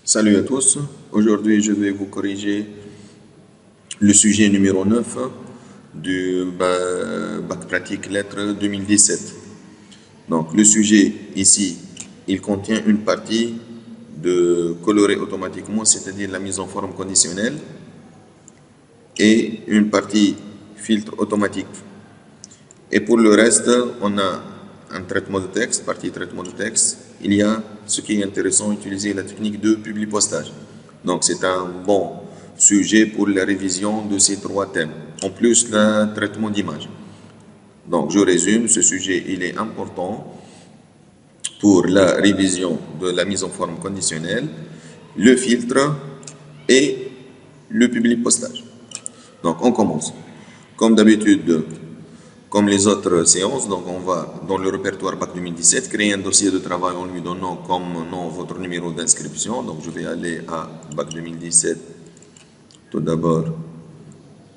Salut à tous. Aujourd'hui, je vais vous corriger le sujet numéro 9 du bac pratique lettres 2017. Donc, le sujet ici, il contient une partie de colorer automatiquement, c'est-à-dire la mise en forme conditionnelle, et une partie filtre automatique. Et pour le reste, on a un traitement de texte, partie traitement de texte. Il y a, ce qui est intéressant, utiliser la technique de publipostage. Donc c'est un bon sujet pour la révision de ces trois thèmes. En plus, le traitement d'image. Donc je résume, ce sujet il est important pour la révision de la mise en forme conditionnelle, le filtre et le publipostage. Donc on commence. Comme d'habitude, comme les autres séances, donc on va dans le répertoire BAC 2017 créer un dossier de travail en lui donnant comme nom votre numéro d'inscription. Donc je vais aller à BAC 2017 tout d'abord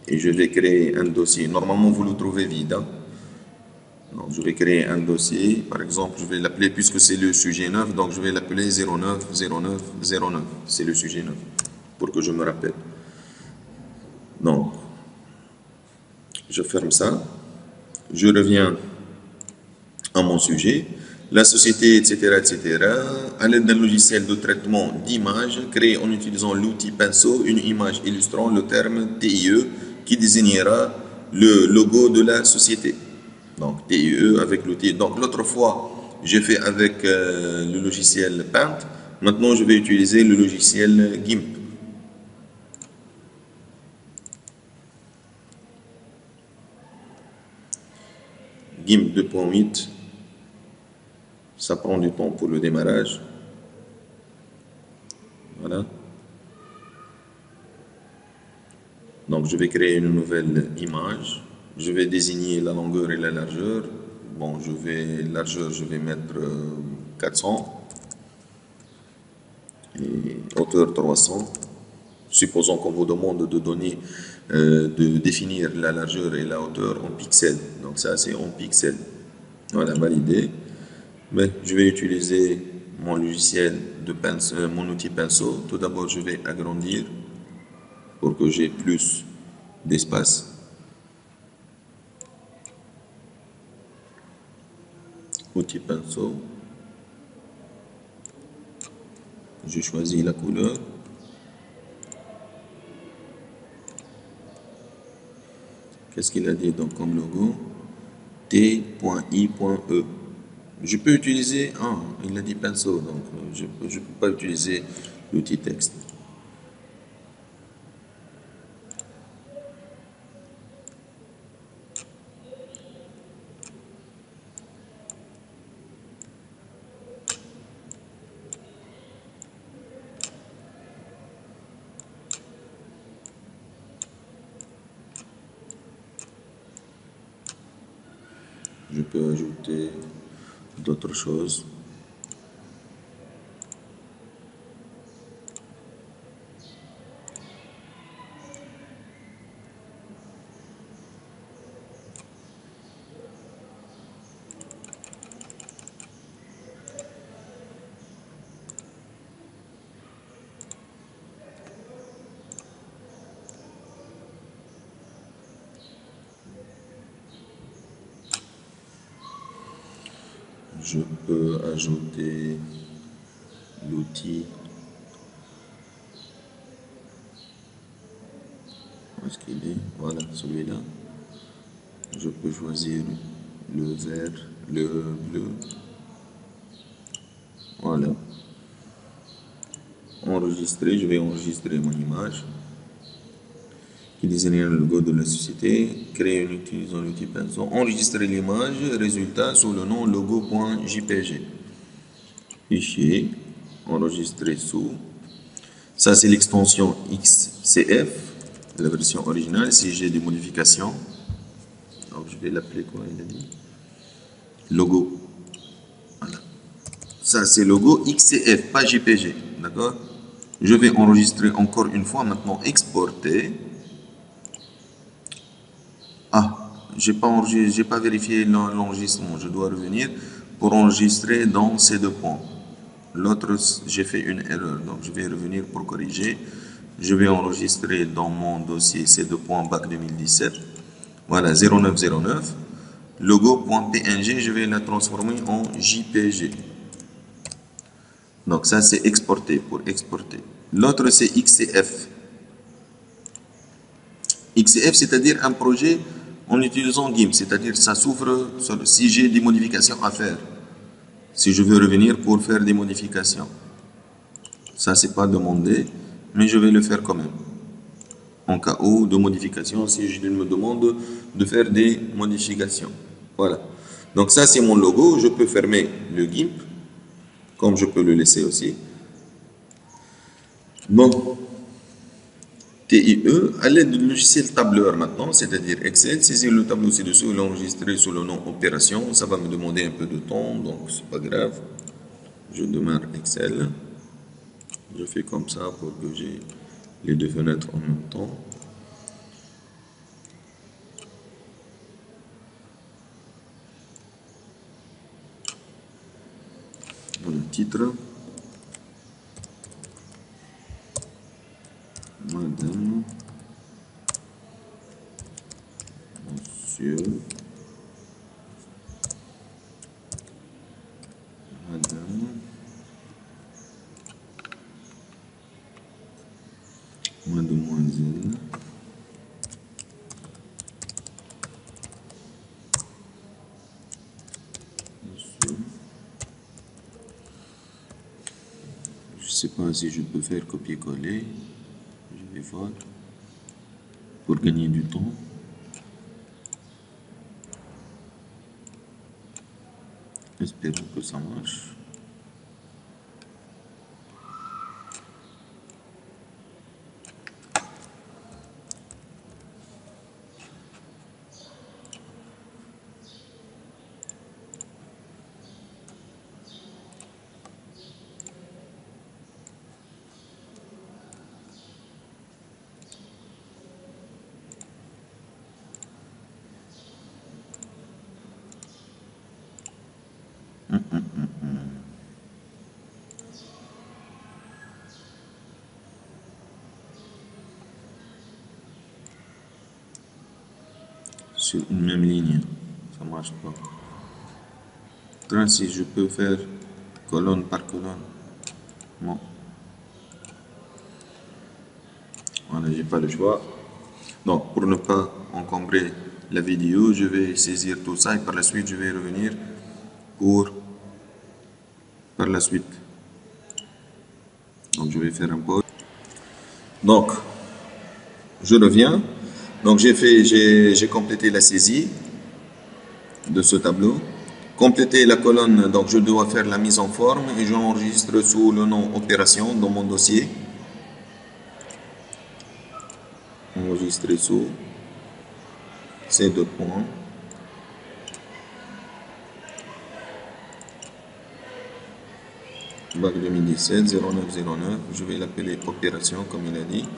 et je vais créer un dossier. Normalement vous le trouvez vide. Hein? Donc je vais créer un dossier. Par exemple, je vais l'appeler, puisque c'est le sujet 9, donc je vais l'appeler 09 09 09. C'est le sujet 9 pour que je me rappelle. Donc je ferme ça. Je reviens à mon sujet, la société, etc., etc., à l'aide d'un logiciel de traitement d'image créé en utilisant l'outil Pinceau, une image illustrant le terme TIE qui désignera le logo de la société. Donc TIE avec l'outil. Donc l'autre fois, j'ai fait avec le logiciel Paint. Maintenant, je vais utiliser le logiciel GIMP. GIMP 2.8. Ça prend du temps pour le démarrage. Voilà. Donc je vais créer une nouvelle image. Je vais désigner la longueur et la largeur. Bon, largeur, je vais mettre 400 et hauteur 300. Supposons qu'on vous demande de donner, de définir la largeur et la hauteur en pixels. Donc ça, c'est en pixels. Voilà, validé. Mais je vais utiliser mon logiciel de pinceau, mon outil pinceau. Tout d'abord, je vais agrandir pour que j'ai plus d'espace. Outil pinceau. Je choisis la couleur. Qu'est-ce qu'il a dit donc comme logo? T.I.E. Je peux utiliser, il a dit pinceau, donc je ne peux pas utiliser l'outil texte. Je peux ajouter d'autres choses. Je peux ajouter l'outil. Où est-ce qu'il est? Voilà, celui-là. Je peux choisir le vert, le bleu. Voilà. Enregistrer, je vais enregistrer mon image qui désigne le logo de la société, créer une utilisant l'outil pinceau, enregistrer l'image, résultat sous le nom logo.jpg. Fichier, enregistrer sous. Ça, c'est l'extension XCF, la version originale. Si j'ai des modifications, donc je vais l'appeler quoi, il a dit? Logo. Voilà. Ça, c'est logo XCF, pas JPG. D'accord? Je vais enregistrer encore une fois, maintenant exporter. J'ai pas vérifié l'enregistrement. Je dois revenir pour enregistrer dans ces deux points. l'autre, j'ai fait une erreur. Donc, je vais revenir pour corriger. Je vais enregistrer dans mon dossier C2.bac 2017. Voilà, 0909. Logo.png, je vais la transformer en JPG. Donc, ça, c'est exporter, pour exporter. L'autre, c'est XCF. XCF, c'est-à-dire un projet en utilisant GIMP, c'est-à-dire ça s'ouvre si j'ai des modifications à faire. Si je veux revenir pour faire des modifications. Ça, c'est pas demandé, mais je vais le faire quand même. En cas où de modification, si je me demande de faire des modifications. Voilà. Donc ça, c'est mon logo. Je peux fermer le GIMP, comme je peux le laisser aussi. Bon. TIE, à l'aide du logiciel tableur maintenant, c'est-à-dire Excel, saisir le tableau ci-dessous et l'enregistrer sous le nom opération. Ça va me demander un peu de temps, donc c'est pas grave. Je démarre Excel. Je fais comme ça pour que j'ai les deux fenêtres en même temps. Le titre. Madame. Monsieur. Madame. Mademoiselle. Monsieur. Je sais pas si je peux faire copier-coller. Je vais voir. Pour gagner du temps. Espérons que ça marche. Sur une même ligne, ça marche pas. Si je peux faire colonne par colonne. Non. Voilà, j'ai pas le choix. Donc, pour ne pas encombrer la vidéo, je vais saisir tout ça et par la suite, je vais revenir pour par la suite. Donc, je vais faire un pause. Donc, je reviens. Donc, j'ai complété la saisie de ce tableau. Compléter la colonne, donc je dois faire la mise en forme et j'enregistre sous le nom opération dans mon dossier. Enregistrer sous ces deux points. Bac 2017 0909, je vais l'appeler opération comme il a dit.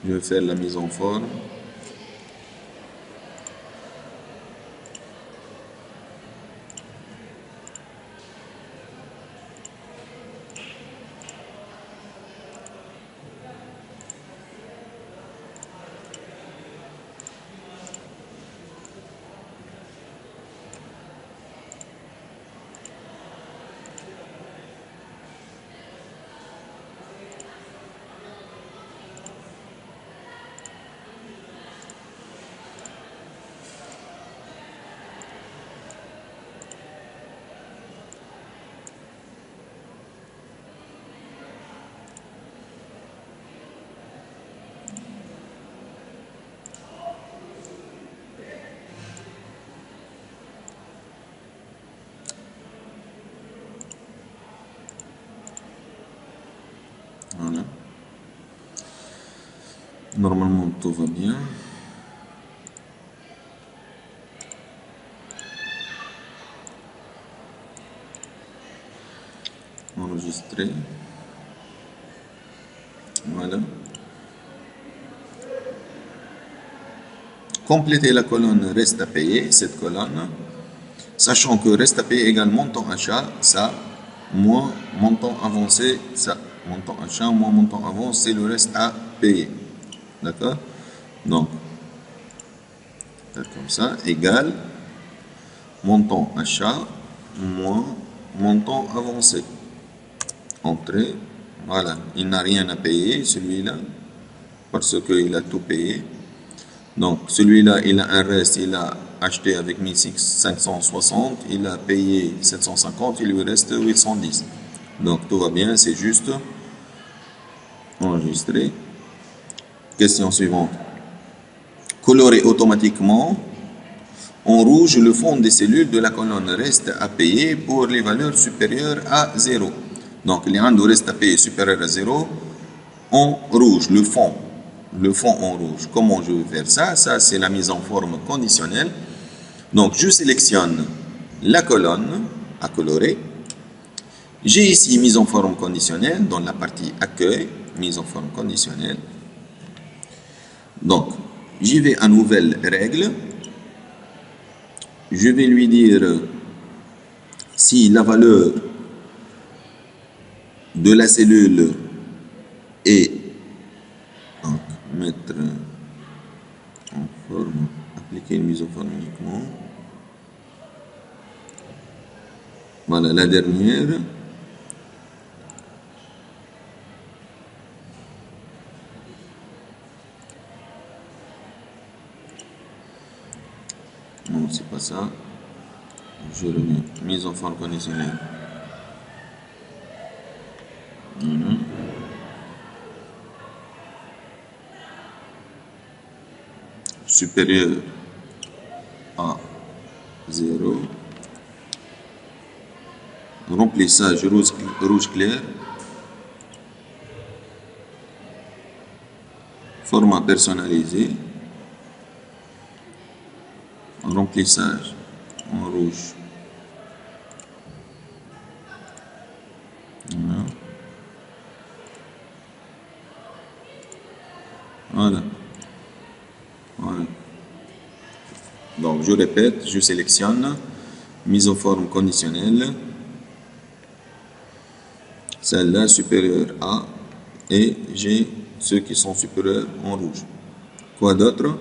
Je vais faire la mise en forme. Voilà. Normalement, tout va bien. Enregistrer. Voilà. compléter la colonne reste à payer, cette colonne, sachant que reste à payer égale montant achat, ça, moins montant avancé, ça. Montant achat moins montant avancé, c'est le reste à payer. D'accord? Donc, faire comme ça, égale montant achat moins montant avancé. Entrée, voilà, il n'a rien à payer, celui-là, parce qu'il a tout payé. Donc, celui-là, il a un reste, il a acheté avec 1560, il a payé 750, il lui reste 810. Donc, tout va bien, c'est juste enregistré. Question suivante. Colorer automatiquement en rouge le fond des cellules de la colonne reste à payer pour les valeurs supérieures à 0. Donc, les rangs de reste à payer supérieur à 0 en rouge, le fond en rouge. Comment je vais faire ça? Ça, c'est la mise en forme conditionnelle. Donc, je sélectionne la colonne à colorer. J'ai ici mise en forme conditionnelle dans la partie accueil, mise en forme conditionnelle. Donc, j'y vais à nouvelle règle. Je vais lui dire si la valeur de la cellule est, donc, mettre en forme, appliquer une mise en forme uniquement. Voilà, la dernière. Non, c'est pas ça. Je remets mise en forme conditionnelle. Supérieur à 0. Remplissage rouge clair. Format personnalisé. Remplissage en rouge. Voilà. Voilà. Voilà. Donc, je répète, je sélectionne mise en forme conditionnelle, celle-là supérieure à, et j'ai ceux qui sont supérieurs en rouge. Quoi d'autre?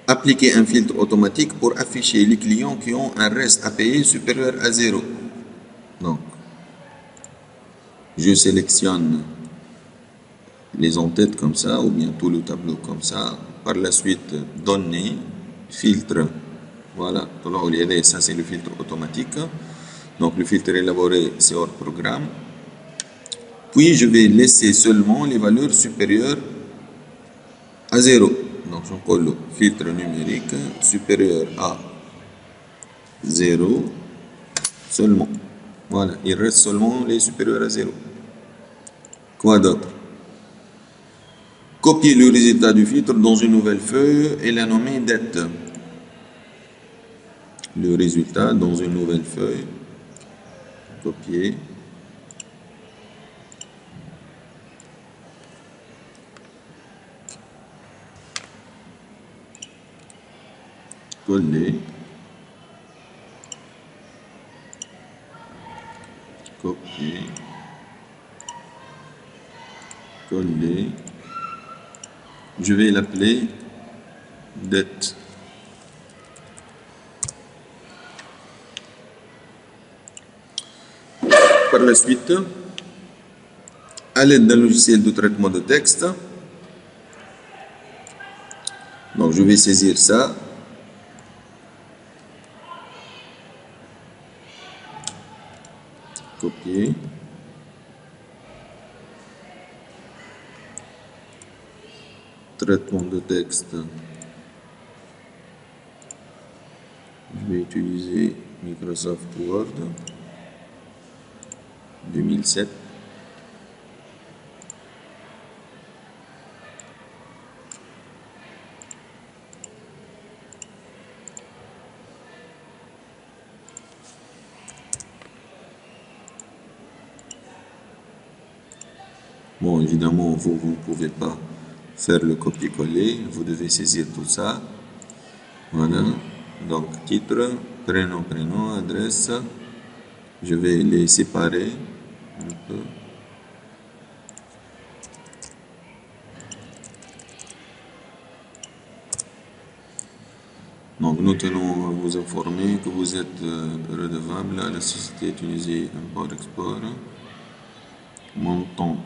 Appliquer un filtre automatique pour afficher les clients qui ont un reste à payer supérieur à 0. Donc, je sélectionne les en-têtes comme ça, ou bien tout le tableau comme ça. Par la suite, données, filtre. Voilà, ça c'est le filtre automatique. Donc le filtre élaboré, c'est hors programme. Puis je vais laisser seulement les valeurs supérieures à 0. Donc je colle filtre numérique supérieur à 0 seulement. Voilà, il reste seulement les supérieurs à 0. Quoi d'autre? Copier le résultat du filtre dans une nouvelle feuille et la nommer dette. Le résultat dans une nouvelle feuille. Copier. Coller. Copier. Coller. Je vais l'appeler dette. Par la suite, à l'aide d'un logiciel de traitement de texte, donc je vais saisir ça. Copier. Traitement de texte. Je vais utiliser Microsoft Word 2007. Bon, évidemment, vous ne pouvez pas faire le copier-coller. Vous devez saisir tout ça. Voilà. Donc, titre, prénom, adresse. Je vais les séparer un peu. Donc, nous tenons à vous informer que vous êtes redevable à la société Tunisie Import-Export. Montant,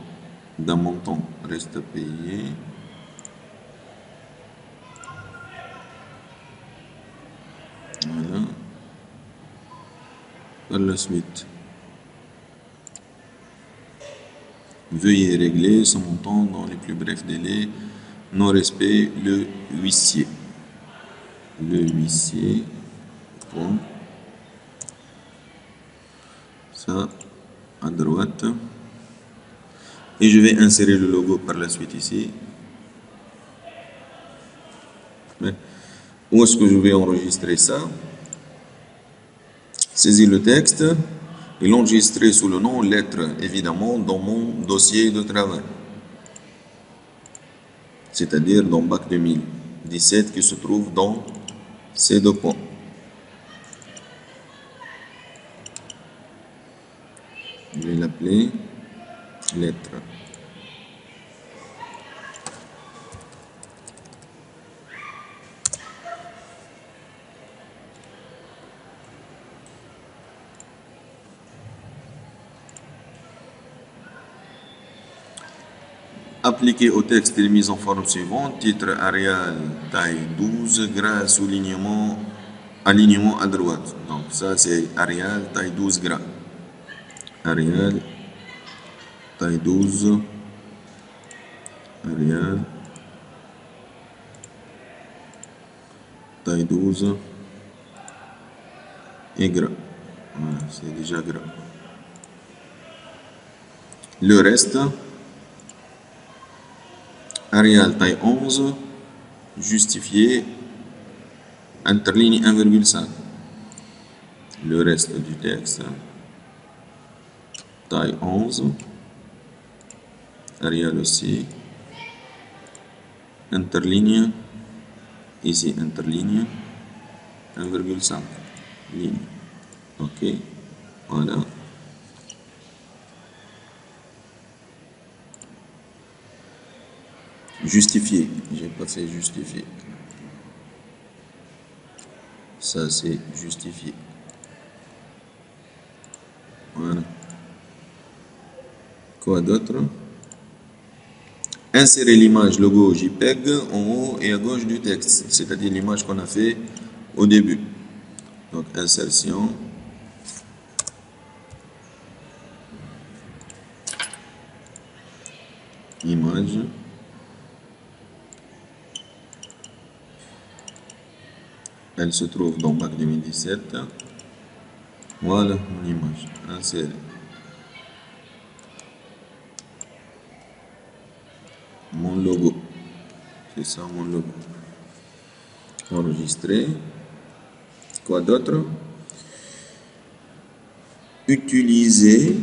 d'un montant reste à payer. Voilà. Par la suite, veuillez régler ce montant dans les plus brefs délais. Non-respect, le huissier. Le huissier. Bon. Ça, à droite. Et je vais insérer le logo par la suite ici. Mais où est-ce que je vais enregistrer ça? Saisir le texte et l'enregistrer sous le nom lettre, évidemment, dans mon dossier de travail. C'est-à-dire dans Bac 2017 qui se trouve dans ces deux points. Je vais l'appeler lettre. Appliquer au texte les mises en forme suivantes. Titre Arial, taille 12, gras, soulignement, alignement à droite. Donc ça c'est Arial, taille 12 gras. Arial, taille 12. Arial, taille 12. Et gras. Voilà, c'est déjà gras. Le reste, Arial taille 11, justifié, interligne 1,5. Le reste du texte, taille 11, Arial aussi, interligne, ici interligne, 1,5 ligne. Ok, voilà. Justifié, j'ai pas fait justifié. Ça c'est justifié. Voilà. Quoi d'autre? Insérer l'image logo JPEG en haut et à gauche du texte, c'est-à-dire l'image qu'on a fait au début. Donc insertion. Image. Elle se trouve dans Bac 2017. Voilà mon image. Insérer. Mon logo. C'est ça mon logo. Enregistrer. Quoi d'autre? Utiliser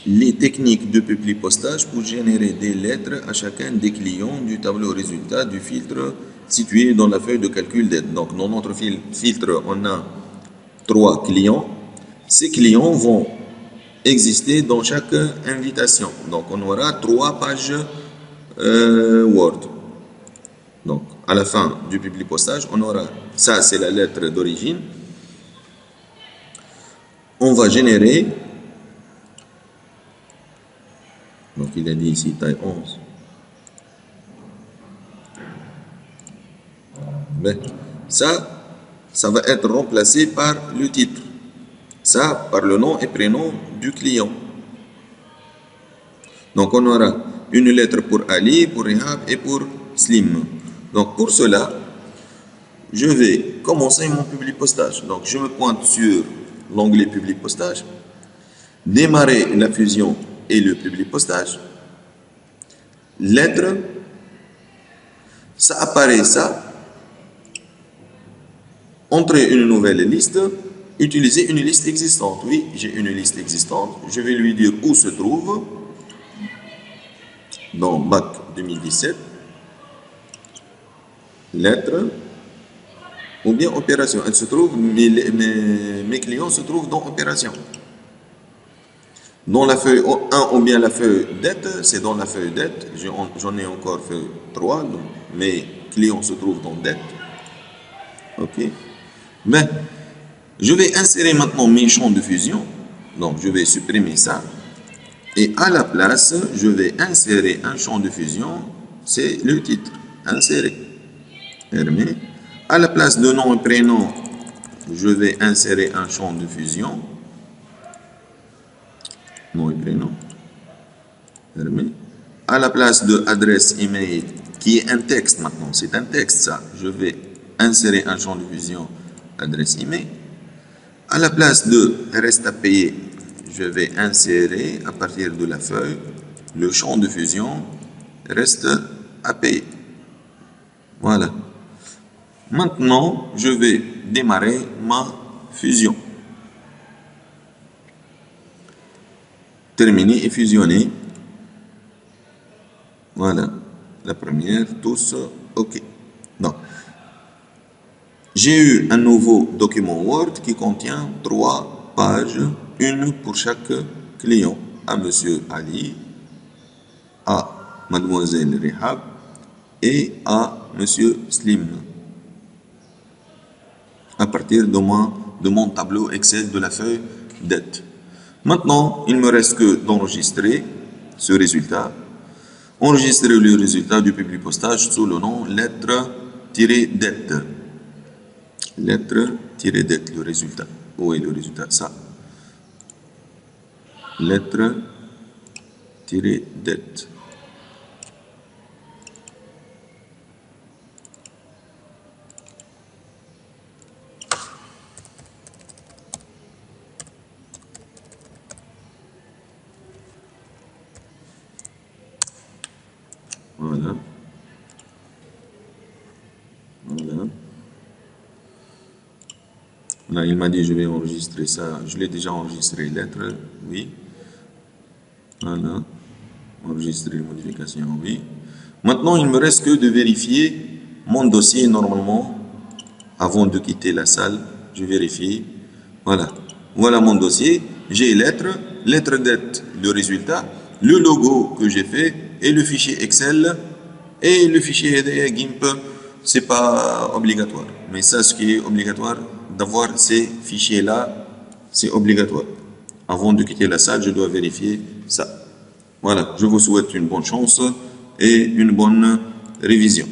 les techniques de publipostage pour générer des lettres à chacun des clients du tableau résultat du filtre situé dans la feuille de calcul d'aide. Donc, dans notre filtre, on a 3 clients. Ces clients vont exister dans chaque invitation. Donc, on aura 3 pages Word. Donc, à la fin du publipostage, on aura, ça c'est la lettre d'origine. On va générer, donc il a dit ici taille 11. Mais ça va être remplacé par le titre. Ça, par le nom et prénom du client. Donc, on aura une lettre pour Ali, pour Rehab et pour Slim. Donc, pour cela, je vais commencer mon publipostage. Donc, je me pointe sur l'onglet publipostage, démarrer la fusion et le publipostage. Lettre, ça apparaît ça. Entrer une nouvelle liste, utiliser une liste existante. Oui, j'ai une liste existante. Je vais lui dire où se trouve. dans bac 2017, lettres ou bien opération. Elle se trouve, mes clients se trouvent dans opération. Dans la feuille 1 ou bien la feuille dette, c'est dans la feuille dette. J'en ai encore fait 3, donc mes clients se trouvent dans dette. Ok. Mais je vais insérer maintenant mes champs de fusion. Donc je vais supprimer ça. Et à la place, je vais insérer un champ de fusion. C'est le titre. Insérer. Fermé. À la place de nom et prénom, je vais insérer un champ de fusion. Nom et prénom. Fermé. À la place de adresse email, qui est un texte maintenant, c'est un texte ça, je vais insérer un champ de fusion adresse email. À la place de reste à payer, je vais insérer à partir de la feuille le champ de fusion reste à payer. Voilà. Maintenant, je vais démarrer ma fusion. Terminer et fusionner. Voilà. La première, tous OK. Donc, j'ai eu un nouveau document Word qui contient 3 pages, une pour chaque client. À Monsieur Ali, à Mademoiselle Rehab et à Monsieur Slim. À partir de mon tableau Excel de la feuille dette. Maintenant, il ne me reste que d'enregistrer ce résultat. Enregistrer le résultat du public postage sous le nom lettre-dette. Lettre-dette, le résultat. Où est le résultat? Ça. Lettre-dette. Voilà. Voilà. Là, il m'a dit je vais enregistrer ça. Je l'ai déjà enregistré. Lettre, oui. Voilà. Enregistrer les modifications, oui. Maintenant, il ne me reste que de vérifier mon dossier normalement. Avant de quitter la salle, je vérifie. Voilà. Voilà mon dossier. J'ai lettre dette, le résultat, le logo que j'ai fait et le fichier Excel et le fichier GIMP. C'est pas obligatoire. Mais ça, ce qui est obligatoire, d'avoir ces fichiers-là, c'est obligatoire. Avant de quitter la salle, je dois vérifier ça. Voilà. Je vous souhaite une bonne chance et une bonne révision.